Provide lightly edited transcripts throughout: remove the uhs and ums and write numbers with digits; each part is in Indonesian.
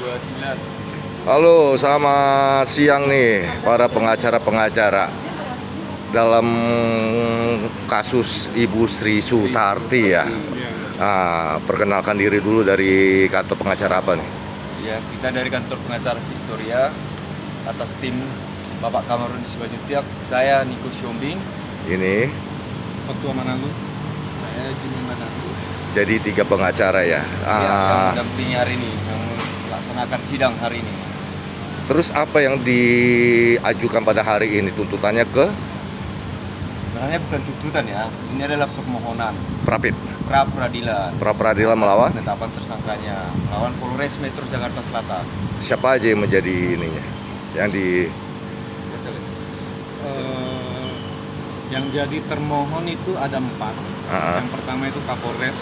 29. Halo, selamat siang nih para pengacara-pengacara dalam kasus Ibu Sri Sutarti ya. Perkenalkan diri dulu dari kantor pengacara apa nih? Ya, kita dari kantor pengacara Victoria atas tim Bapak Kamarudin Simanjuntak. Saya Niko Siombing. Ini Ketua Manado. Saya Jimmy Manado. jadi 3 pengacara ya. Yang mendampingi hari ini, yang melaksanakan sidang hari ini. Terus apa yang diajukan pada hari ini? Tuntutannya ke Sebenarnya bukan tuntutan ya, ini adalah permohonan Prapit, pra-peradilan. pra-peradilan melawan Penetapan tersangkanya melawan Polres Metro Jakarta Selatan. siapa aja yang menjadi ininya? Yang jadi termohon itu ada 4. Yang pertama itu Kapolres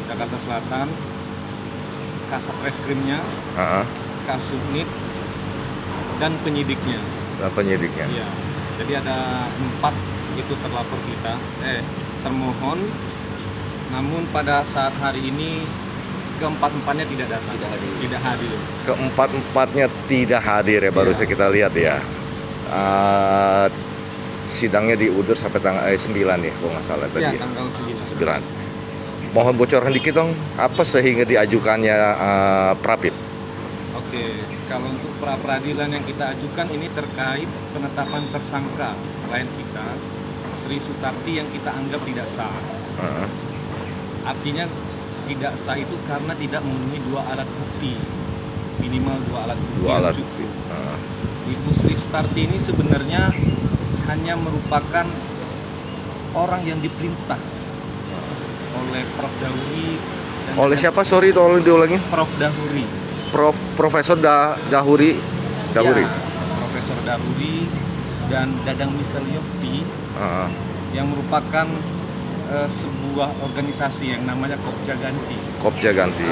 Jakarta Selatan, Kasat Reskrimnya, Kasubnit, dan penyidiknya. Iya. Jadi ada 4 itu terlapor kita, termohon. Namun pada saat hari ini keempat-empatnya tidak datang, tidak hadir. Keempat-empatnya tidak hadir ya, baru saja kita lihat ya. Sidangnya diundur sampai tanggal 9 ya, kalau nggak salah tadi. Ya, tanggal 9. Mohon bocoran dikit dong, apa sehingga diajukannya Prapit? Oke, kalau untuk pra-peradilan yang kita ajukan ini terkait penetapan tersangka klien kita, Sri Sutarti, yang kita anggap tidak sah. Artinya tidak sah itu karena tidak memenuhi 2 alat bukti, minimal 2 alat bukti. 2 alat cukup. bukti. Ibu Sri Sutarti ini sebenarnya hanya merupakan orang yang diperintah oleh Prof. Dahuri. Oleh siapa? Sorry, tolong diulangin. Prof. Dahuri. Profesor Dahuri. Ya, Profesor Dahuri dan Dadang Miselyofti yang merupakan sebuah organisasi yang namanya Kopja Ganti.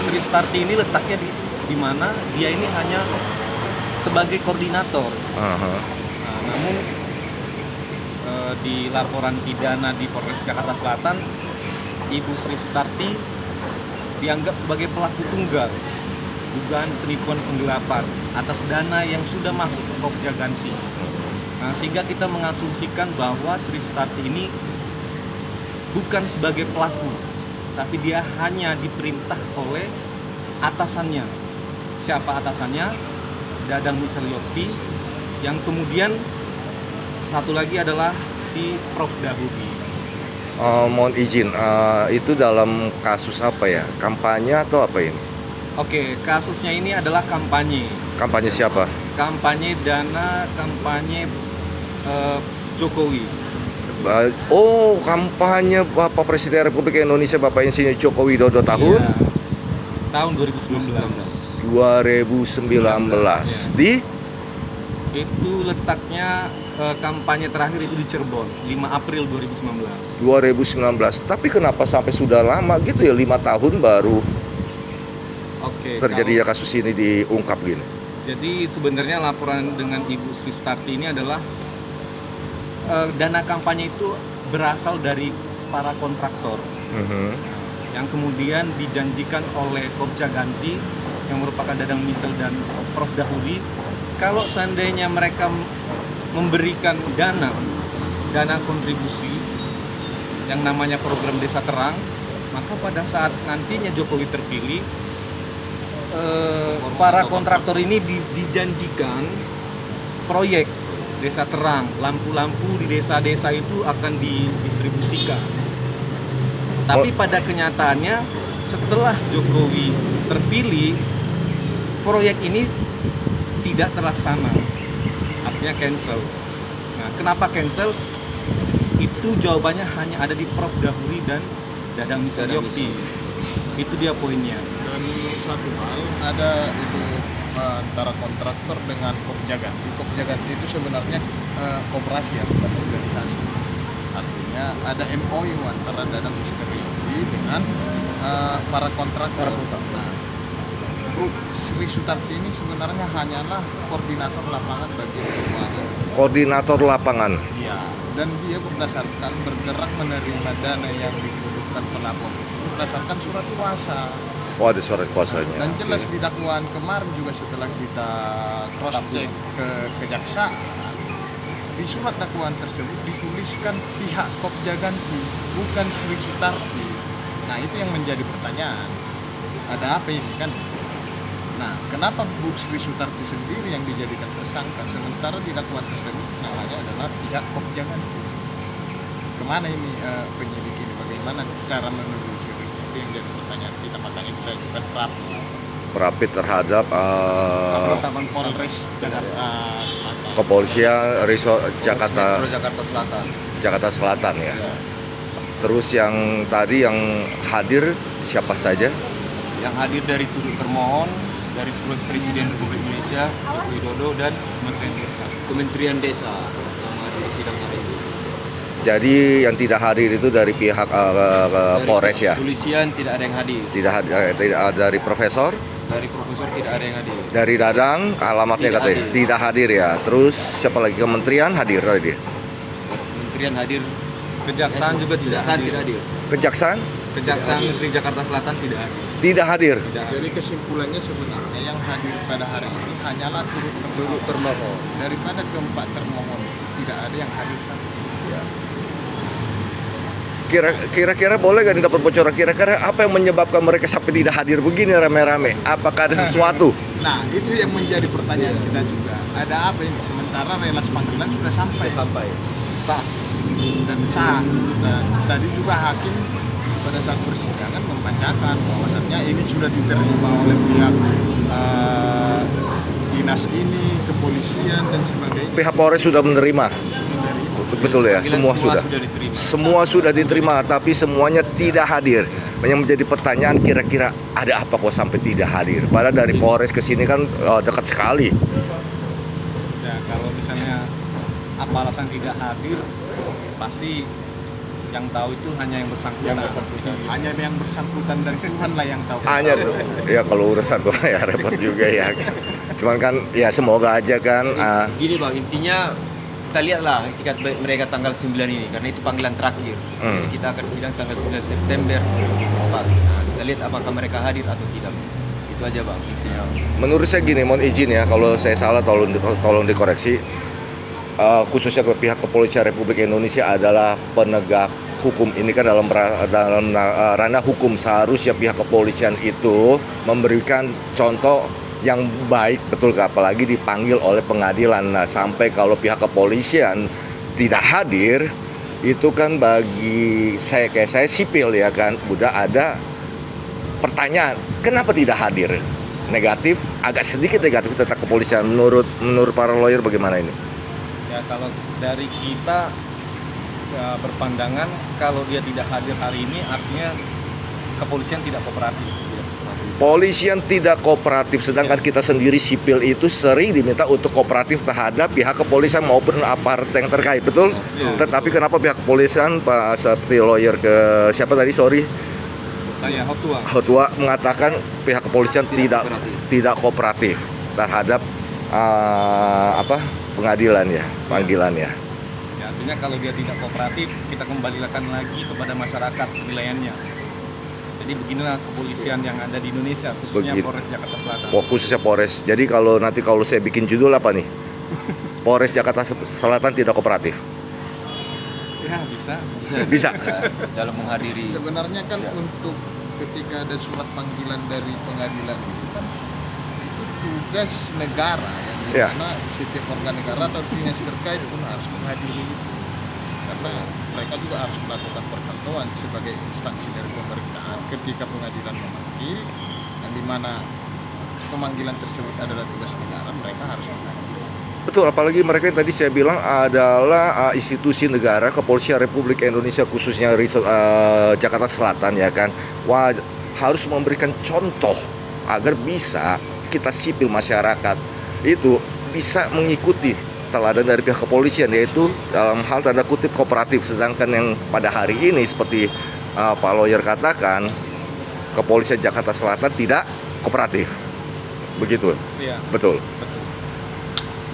Sri Sutarti ini letaknya di mana dia ini hanya sebagai koordinator. Namun di laporan pidana di Polres Jakarta Selatan, Ibu Sri Sutarti dianggap sebagai pelaku tunggal dugaan penipuan penggelapan atas dana yang sudah masuk ke Kopja Ganti. Sehingga kita mengasumsikan bahwa Sri Sutarti ini bukan sebagai pelaku, tapi dia hanya diperintah oleh atasannya. Siapa atasannya? Dadang Miselyofti, yang kemudian satu lagi adalah si Prof. Dahuri. Mohon izin, itu dalam kasus apa ya? Kampanye atau apa ini? Oke, kasusnya ini adalah kampanye. Kampanye siapa? Kampanye dana kampanye Jokowi. Kampanye Bapak Presiden Republik Indonesia Bapak Insinyur Joko Widodo tahun? Ya, tahun 2019. Di? Itu letaknya kampanye terakhir itu di Cirebon, 5 April 2019. 2019. Tapi kenapa sampai sudah lama gitu ya, 5 tahun baru terjadi kasus ini diungkap gini? Jadi sebenarnya laporan dengan Ibu Sri Sutarti ini adalah dana kampanye itu berasal dari para kontraktor yang kemudian dijanjikan oleh Kopja Ganti yang merupakan Dadang Misel dan Prof. Dahuri. Kalau seandainya mereka memberikan dana kontribusi yang namanya program Desa Terang, maka pada saat nantinya Jokowi terpilih, para kontraktor ini dijanjikan proyek Desa Terang, lampu-lampu di desa-desa itu akan didistribusikan. Tapi pada kenyataannya setelah Jokowi terpilih, proyek ini tidak terlaksana, artinya cancel. Nah, kenapa cancel? Itu jawabannya hanya ada di Prof. Dahuri dan Dadang Miselyofti. Itu dia poinnya. Dan satu hal, ada itu antara kontraktor dengan Kopja Ganti. Kopja Ganti itu sebenarnya koperasi ya, bukan organisasi. Artinya ada MOU antara Dadang Miselyofti dengan para kontraktor. Nah, Sri Sutarti ini sebenarnya hanyalah koordinator lapangan bagian keuangan. Koordinator lapangan. Iya, dan dia berdasarkan bergerak menerima dana yang dituduhkan pelapor berdasarkan surat kuasa. Oh, ada surat kuasanya. Dan jelas Oke. di dakwaan kemarin juga setelah kita cross check ke kejaksaan, di surat dakwaan tersebut dituliskan pihak Kopja Ganti, bukan Sri Sutarti. Nah, itu yang menjadi pertanyaan. Ada apa ini kan? Nah, kenapa Bu Sri Sutarti sendiri yang dijadikan tersangka, sementara di dakwaan tersebut namanya adalah pihak Kopja Ganti? Kemana ini penyidik ini? Bagaimana cara menelusuri? Itu yang jadi pertanyaan kita, makanya kita ajukan Rapid terhadap Penetapan Polres Jakarta Selatan. kepolisian Jakarta Metro Jakarta Selatan. Jakarta Selatan ya. Ya. Terus yang tadi yang hadir siapa saja? Yang hadir dari turut termohon dari Presiden Republik Indonesia Joko Widodo dan Kementerian Desa yang hadir di sidang hari ini. Jadi yang tidak hadir itu dari pihak Dari Polres ya. Kepolisian tidak ada yang hadir. Tidak dari profesor, Dari profesor tidak ada yang hadir. dari Dadang, alamatnya Tidak katanya hadir. tidak hadir ya. Terus siapa lagi? Kementerian hadir tadi. Kementerian hadir. Kejaksaan juga tidak Kejaksaan hadir. tidak hadir. Kejaksaan Kejaksaan Tidak Negeri Jakarta Selatan tidak hadir. tidak hadir. Tidak hadir. Jadi kesimpulannya sebenarnya yang hadir pada hari ini hanyalah turut termohon. Termohon. Daripada keempat termohon tidak ada yang hadir satu. Kira-kira boleh gak nih dapat bocoran? Kira-kira apa yang menyebabkan mereka sampai tidak hadir begini rame-rame? Apakah ada sesuatu? Nah, itu yang menjadi pertanyaan kita juga. Ada apa ini? Sementara relas panggilan sudah sampai Sampai. Sah. dan sah. Dan tadi juga hakim pada saat persidangan membacakan bahwasannya ini sudah diterima oleh pihak dinas ini, kepolisian dan sebagainya. Pihak Polres sudah menerima. Betul ya, semua sudah. Diterima. Semua sudah diterima, tapi semuanya tidak hadir. Yang menjadi pertanyaan kira-kira ada apa kok sampai tidak hadir? Padahal dari Polres ke sini kan dekat sekali. Ya, kalau misalnya apa alasan tidak hadir, pasti yang tahu itu hanya yang bersangkutan. Yang bersangkutan. Hanya yang bersangkutan dan Tuhan lah yang tahu. Hanya tuh, ya kalau urusan tuh ya repot juga ya. Cuman kan ya semoga aja kan. Gini Bang, intinya kita lihatlah ketika mereka tanggal 9 ini karena itu panggilan terakhir. Jadi kita akan sidang tanggal 9 September. Nah, kita lihat apakah mereka hadir atau tidak. Itu aja Bang intinya. Menurut saya gini, mohon izin ya kalau saya salah tolong dikoreksi. Khususnya ke pihak kepolisian Republik Indonesia adalah penegak hukum. Ini kan dalam ranah hukum, seharusnya pihak kepolisian itu memberikan contoh yang baik, betul gak? Apalagi dipanggil oleh pengadilan. Nah, sampai kalau pihak kepolisian tidak hadir, itu kan bagi saya, kayak saya sipil ya kan, udah ada pertanyaan, kenapa tidak hadir? Negatif, agak sedikit negatif tentang kepolisian. Menurut para lawyer bagaimana ini? Ya, kalau dari kita berpandangan kalau dia tidak hadir hari ini artinya kepolisian tidak kooperatif. Polisian tidak kooperatif, sedangkan kita sendiri sipil itu sering diminta untuk kooperatif terhadap pihak kepolisian maupun aparat yang terkait, betul? Ya. Tetapi kenapa pihak kepolisian, Pak seperti lawyer ke siapa tadi, sorry, Saya Hotua. Hotua mengatakan pihak kepolisian tidak kooperatif terhadap pengadilan ya, panggilan ya. Ya, artinya kalau dia tidak kooperatif, kita kembalikan lagi kepada masyarakat wilayahnya. Jadi beginilah kepolisian yang ada di Indonesia, khususnya Polres Jakarta Selatan. Khususnya Polres. Jadi kalau saya bikin judul apa nih? Polres Jakarta Selatan tidak kooperatif. Ya, bisa. Bisa. Dalam menghadiri. Sebenarnya kan Ya. untuk ketika ada surat panggilan dari pengadilan itu kan itu tugas negara Ya. yang dimana setiap warga negara atau dinas terkait pun harus menghadiri itu. Karena mereka juga harus melakukan perpantauan sebagai instansi dari pemerintahan ketika pengadilan memanggil, yang dimana pemanggilan tersebut adalah tugas negara, mereka harus menghadiri. Betul, apalagi mereka yang tadi saya bilang adalah institusi negara, Kepolisian Republik Indonesia khususnya Jakarta Selatan ya kan. Wah, harus memberikan contoh agar bisa kita sipil masyarakat itu bisa mengikuti teladan dari pihak kepolisian, yaitu dalam hal tanda kutip kooperatif. Sedangkan yang pada hari ini seperti Pak lawyer katakan, Kepolisian Jakarta Selatan tidak kooperatif. Begitu. Iya, Betul. betul.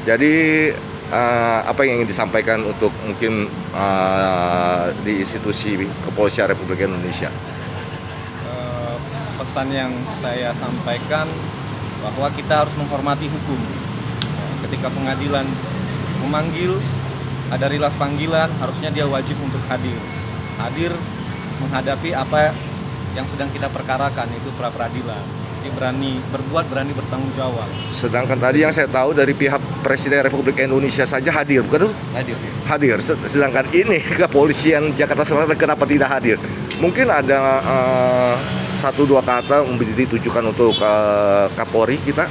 Jadi apa yang ingin disampaikan untuk mungkin di institusi Kepolisian Republik Indonesia? pesan yang saya sampaikan bahwa kita harus menghormati hukum. Ketika pengadilan memanggil, ada rilas panggilan, harusnya dia wajib untuk hadir. Hadir menghadapi apa yang sedang kita perkarakan, itu pra-peradilan. Dia berani berbuat, berani bertanggung jawab. Sedangkan tadi yang saya tahu dari pihak Presiden Republik Indonesia saja hadir, bukan tuh? Hadir. Hadir. Sedangkan ini kepolisian Jakarta Selatan kenapa tidak hadir? Mungkin ada 1-2 kata ditujukan untuk Kapolri kita.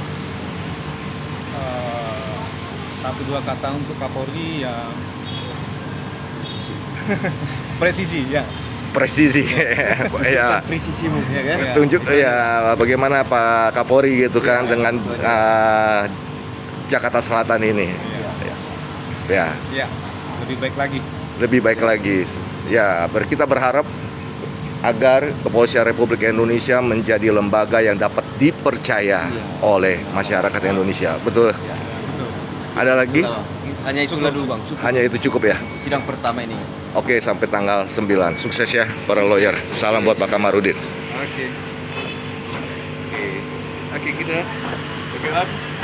1-2 kata untuk Kapolri ya presisi ya. Presisi. Ya. Presisi mungkin ya kan. Ya. Tunjuk ya bagaimana Pak Kapolri gitu kan dengan Jakarta Selatan ini. Ya. Ya, lebih baik lagi. Lebih baik lagi. Ya, kita berharap agar Kepolisian Republik Indonesia menjadi lembaga yang dapat dipercaya oleh masyarakat Indonesia. Betul. Ya. Betul. Ada lagi? Hanya itu dulu Bang, cukup. Hanya itu cukup ya? Untuk sidang pertama ini. Oke, sampai tanggal 9. Sukses ya para lawyer. Salam buat Pak Kamarudin. Oke. Oke, kita